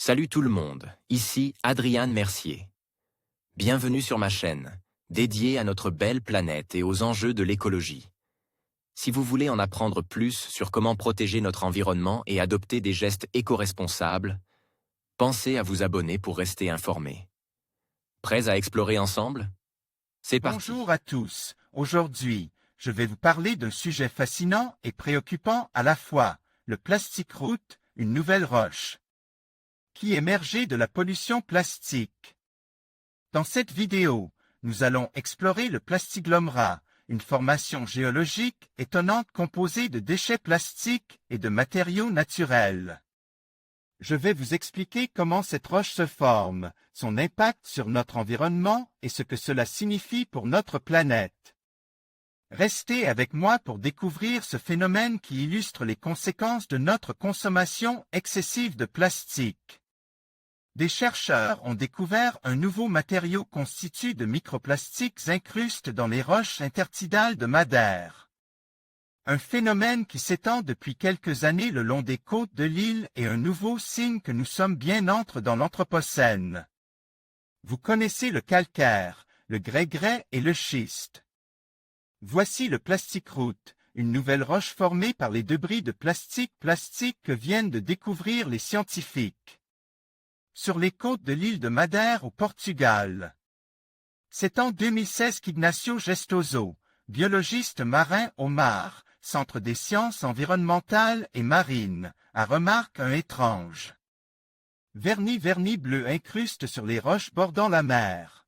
Salut tout le monde, ici Adrian Mercier. Bienvenue sur ma chaîne, dédiée à notre belle planète et aux enjeux de l'écologie. Si vous voulez en apprendre plus sur comment protéger notre environnement et adopter des gestes éco-responsables, pensez à vous abonner pour rester informé. Prêts à explorer ensemble? C'est parti. Bonjour à tous. Aujourd'hui, je vais vous parler d'un sujet fascinant et préoccupant à la fois, le plastique route, une nouvelle roche qui émergeait de la pollution plastique. Dans cette vidéo, nous allons explorer le plastiglomera, une formation géologique étonnante composée de déchets plastiques et de matériaux naturels. Je vais vous expliquer comment cette roche se forme, son impact sur notre environnement et ce que cela signifie pour notre planète. Restez avec moi pour découvrir ce phénomène qui illustre les conséquences de notre consommation excessive de plastique. Des chercheurs ont découvert un nouveau matériau constitué de microplastiques incrustes dans les roches intertidales de Madère. Un phénomène qui s'étend depuis quelques années le long des côtes de l'île est un nouveau signe que nous sommes bien entrés dans l'Anthropocène. Vous connaissez le calcaire, le grès-grès et le schiste. Voici le plastic route, une nouvelle roche formée par les débris de plastique que viennent de découvrir les scientifiques. Sur les côtes de l'île de Madère au Portugal. C'est en 2016 qu'Ignacio Gestoso, biologiste marin au MAR, Centre des sciences environnementales et marines, a remarqué un étrange vernis bleu incruste sur les roches bordant la mer.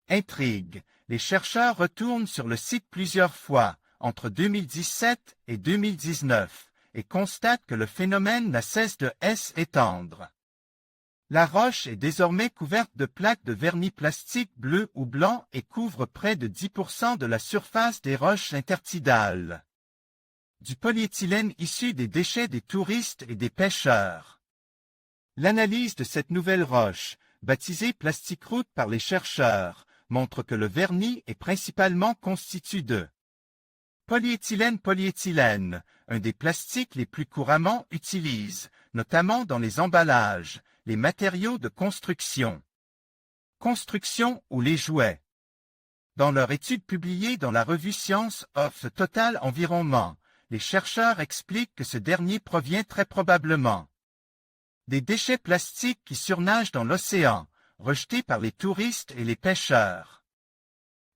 Intrigue, les chercheurs retournent sur le site plusieurs fois, entre 2017 et 2019, et constatent que le phénomène n'a cesse de s'étendre. La roche est désormais couverte de plaques de vernis plastique bleu ou blanc et couvre près de 10% de la surface des roches intertidales. Du polyéthylène issu des déchets des touristes et des pêcheurs. L'analyse de cette nouvelle roche, baptisée plastic route par les chercheurs, montre que le vernis est principalement constitué de polyéthylène, un des plastiques les plus couramment utilisés, notamment dans les emballages, les matériaux de construction ou les jouets. Dans leur étude publiée dans la revue Science of Total Environment, les chercheurs expliquent que ce dernier provient très probablement des déchets plastiques qui surnagent dans l'océan, rejetés par les touristes et les pêcheurs.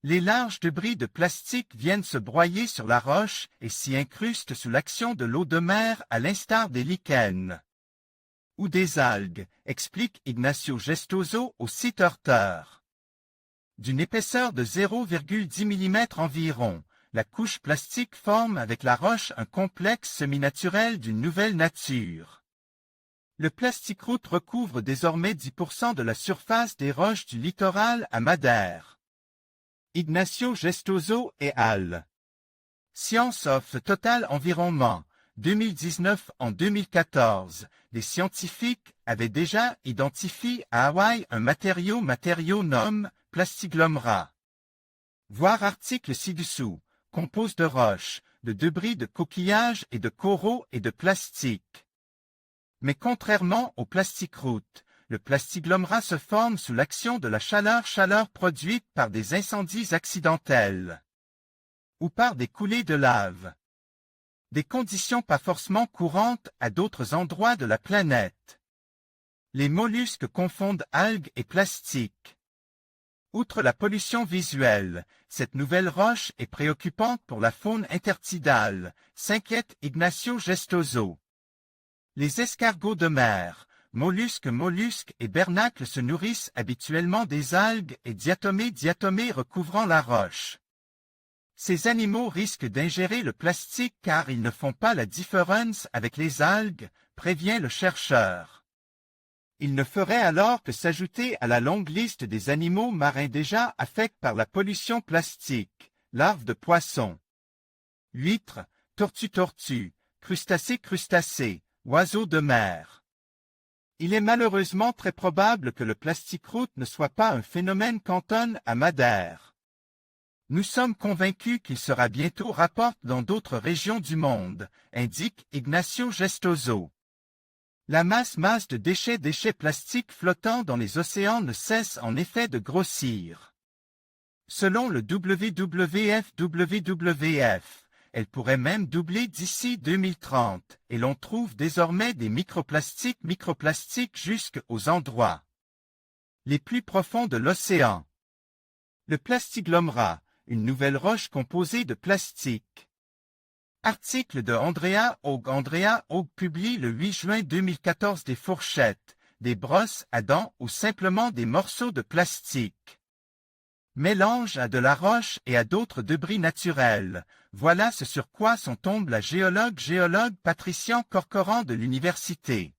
Les larges débris de plastique viennent se broyer sur la roche et s'y incrustent sous l'action de l'eau de mer à l'instar des lichens ou des algues, explique Ignacio Gestoso au site Heurteur. D'une épaisseur de 0,10 mm environ, la couche plastique forme avec la roche un complexe semi-naturel d'une nouvelle nature. Le plastic route recouvre désormais 10% de la surface des roches du littoral à Madère. Ignacio Gestoso et al. Science of Total Environment, 2019 en 2014, les scientifiques avaient déjà identifié à Hawaï un matériau nommé plastiglomera. Voir article ci-dessous, compose de roches, de débris de coquillages et de coraux et de plastique. Mais contrairement au plastic route, le plastiglomera se forme sous l'action de la chaleur produite par des incendies accidentels ou par des coulées de lave. Des conditions pas forcément courantes à d'autres endroits de la planète. Les mollusques confondent algues et plastique. Outre la pollution visuelle, cette nouvelle roche est préoccupante pour la faune intertidale, s'inquiète Ignacio Gestoso. Les escargots de mer, mollusques et bernacles se nourrissent habituellement des algues et diatomées recouvrant la roche. Ces animaux risquent d'ingérer le plastique car ils ne font pas la différence avec les algues, prévient le chercheur. Ils ne feraient alors que s'ajouter à la longue liste des animaux marins déjà affectés par la pollution plastique, larves de poissons, huîtres, tortues, crustacés, oiseaux de mer. Il est malheureusement très probable que le plastic route ne soit pas un phénomène cantonné à Madère. Nous sommes convaincus qu'il sera bientôt rapporté dans d'autres régions du monde, indique Ignacio Gestoso. La masse de déchets plastiques flottant dans les océans ne cesse en effet de grossir. Selon le WWF, elle pourrait même doubler d'ici 2030, et l'on trouve désormais des microplastiques jusqu'aux endroits les plus profonds de l'océan. Le plastiglomera, une nouvelle roche composée de plastique. Article de Andrea Haug. Andrea Haug publie le 8 juin 2014 des fourchettes, des brosses à dents ou simplement des morceaux de plastique. Mélange à de la roche et à d'autres débris naturels. Voilà ce sur quoi sont tombés la géologue Patricia Corcoran de l'Université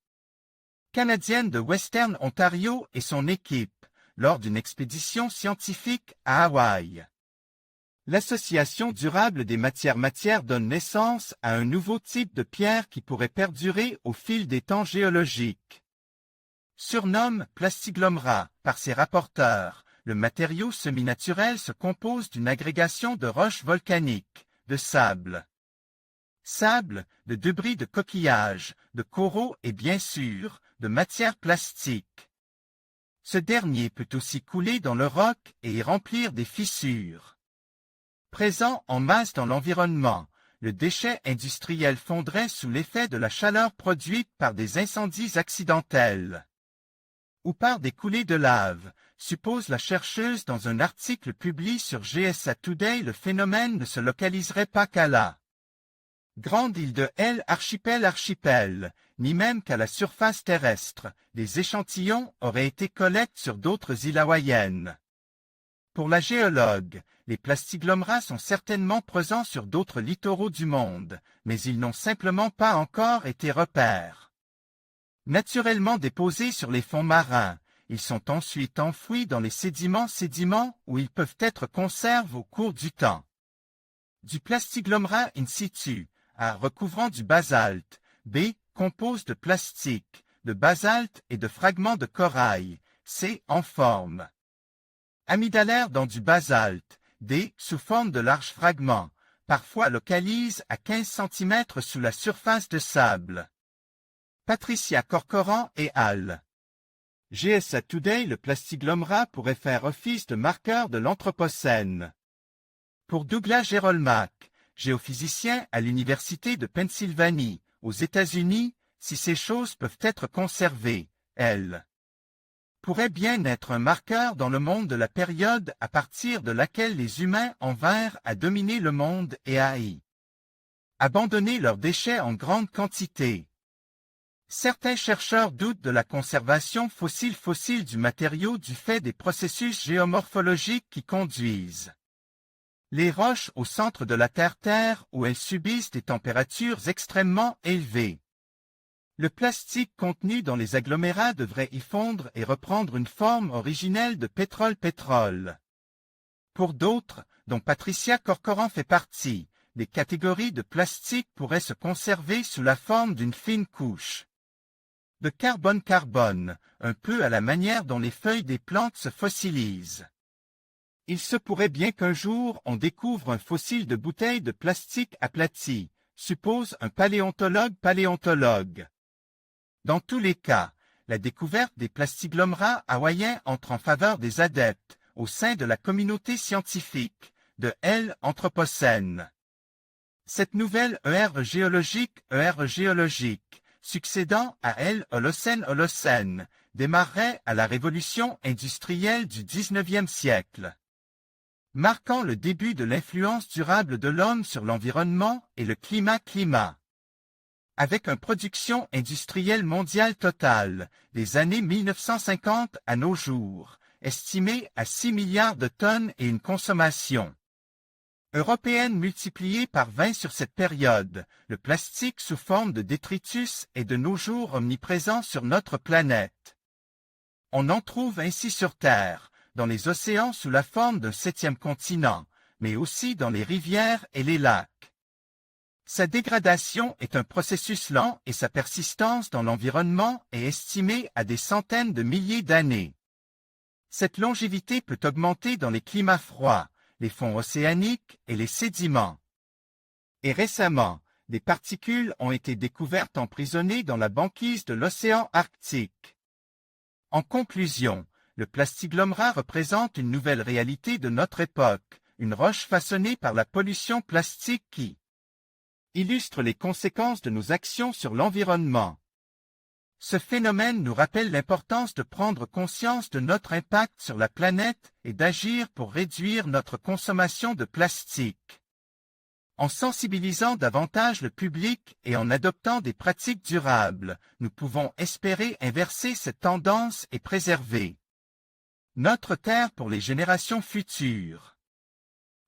canadienne de Western Ontario et son équipe, lors d'une expédition scientifique à Hawaï. L'association durable des matières donne naissance à un nouveau type de pierre qui pourrait perdurer au fil des temps géologiques. Surnomme plastiglomera par ses rapporteurs, le matériau semi-naturel se compose d'une agrégation de roches volcaniques, de sable, de débris de coquillages, de coraux et bien sûr, de matière plastique. Ce dernier peut aussi couler dans le roc et y remplir des fissures. Présent en masse dans l'environnement, le déchet industriel fondrait sous l'effet de la chaleur produite par des incendies accidentels ou par des coulées de lave, suppose la chercheuse dans un article publié sur GSA Today. Le phénomène ne se localiserait pas qu'à la grande île de l'archipel, ni même qu'à la surface terrestre. Des échantillons auraient été collectés sur d'autres îles hawaïennes. Pour la géologue, les plastiglomera sont certainement présents sur d'autres littoraux du monde, mais ils n'ont simplement pas encore été repérés. Naturellement déposés sur les fonds marins, ils sont ensuite enfouis dans les sédiments où ils peuvent être conservés au cours du temps. Du plastiglomera in situ, recouvrant du basalte, compose de plastique, de basalte et de fragments de corail, en forme amygdalaire dans du basalte, sous forme de larges fragments, parfois localisent à 15 cm sous la surface de sable. Patricia Corcoran et al. GSA Today. Le plastiglomera pourrait faire office de marqueur de l'Anthropocène. Pour Douglas Gerolmack, géophysicien à l'Université de Pennsylvanie, aux États-Unis, si ces choses peuvent être conservées, elles pourrait bien être un marqueur dans le monde de la période à partir de laquelle les humains en vinrent à dominer le monde et à y abandonner leurs déchets en grande quantité. Certains chercheurs doutent de la conservation fossile du matériau du fait des processus géomorphologiques qui conduisent les roches au centre de la Terre où elles subissent des températures extrêmement élevées. Le plastique contenu dans les agglomérats devrait y fondre et reprendre une forme originelle de pétrole. Pour d'autres, dont Patricia Corcoran fait partie, des catégories de plastique pourraient se conserver sous la forme d'une fine couche de carbone, un peu à la manière dont les feuilles des plantes se fossilisent. Il se pourrait bien qu'un jour on découvre un fossile de bouteille de plastique aplatie, suppose un paléontologue. Dans tous les cas, la découverte des plastiglomera hawaïens entre en faveur des adeptes, au sein de la communauté scientifique, de l'Anthropocène. Cette nouvelle ère géologique, succédant à Holocène, démarrait à la révolution industrielle du XIXe siècle, marquant le début de l'influence durable de l'homme sur l'environnement et le climat. Avec une production industrielle mondiale totale, des années 1950 à nos jours, estimée à 6 milliards de tonnes et une consommation européenne multipliée par 20 sur cette période, le plastique sous forme de détritus est de nos jours omniprésent sur notre planète. On en trouve ainsi sur Terre, dans les océans sous la forme d'un 7e continent, mais aussi dans les rivières et les lacs. Sa dégradation est un processus lent et sa persistance dans l'environnement est estimée à des centaines de milliers d'années. Cette longévité peut augmenter dans les climats froids, les fonds océaniques et les sédiments. Et récemment, des particules ont été découvertes emprisonnées dans la banquise de l'océan Arctique. En conclusion, le plastiglomérat représente une nouvelle réalité de notre époque, une roche façonnée par la pollution plastique qui illustre les conséquences de nos actions sur l'environnement. Ce phénomène nous rappelle l'importance de prendre conscience de notre impact sur la planète et d'agir pour réduire notre consommation de plastique. En sensibilisant davantage le public et en adoptant des pratiques durables, nous pouvons espérer inverser cette tendance et préserver notre Terre pour les générations futures.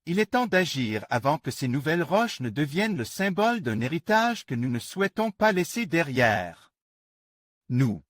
Il est temps d'agir avant que ces nouvelles roches ne deviennent le symbole d'un héritage que nous ne souhaitons pas laisser derrière nous.